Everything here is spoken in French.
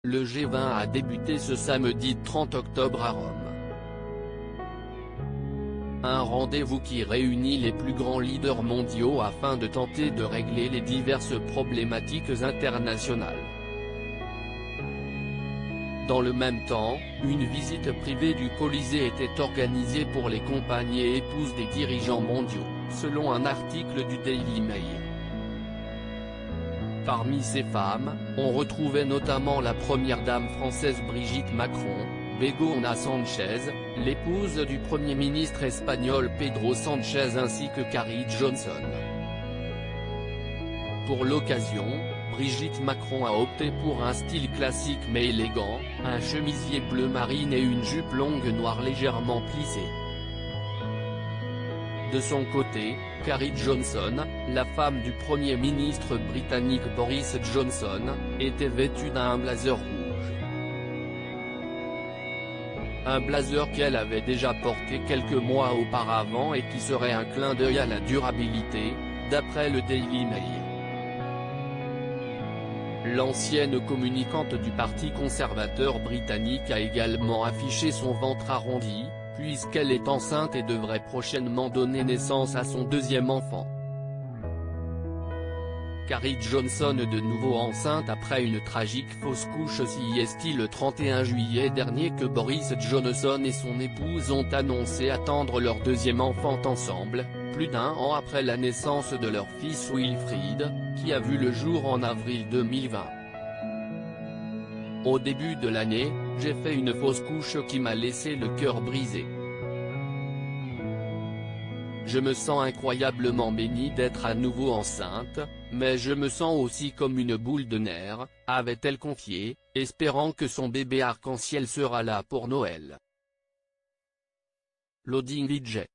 Le G20 a débuté ce samedi 30 octobre à Rome. Un rendez-vous qui réunit les plus grands leaders mondiaux afin de tenter de régler les diverses problématiques internationales. Dans le même temps, une visite privée du Colisée était organisée pour les compagnes et épouses des dirigeants mondiaux, selon un article du Daily Mail. Parmi ces femmes, on retrouvait notamment la première dame française Brigitte Macron, Begoña Sánchez, l'épouse du Premier ministre espagnol Pedro Sánchez ainsi que Carrie Johnson. Pour l'occasion, Brigitte Macron a opté pour un style classique mais élégant, un chemisier bleu marine et une jupe longue noire légèrement plissée. De son côté, Carrie Johnson, la femme du Premier ministre britannique Boris Johnson, était vêtue d'un blazer rouge. Un blazer qu'elle avait déjà porté quelques mois auparavant et qui serait un clin d'œil à la durabilité, d'après le Daily Mail. L'ancienne communicante du Parti conservateur britannique a également affiché son ventre arrondi, puisqu'elle est enceinte et devrait prochainement donner naissance à son deuxième enfant. Carrie Johnson de nouveau enceinte après une tragique fausse couche. Si est le 31 juillet dernier que Boris Johnson et son épouse ont annoncé attendre leur deuxième enfant ensemble, plus d'un an après la naissance de leur fils Wilfried, qui a vu le jour en avril 2020. Au début de l'année, j'ai fait une fausse couche qui m'a laissé le cœur brisé. Je me sens incroyablement bénie d'être à nouveau enceinte, mais je me sens aussi comme une boule de nerfs, avait-elle confié, espérant que son bébé arc-en-ciel sera là pour Noël. Loading VJ.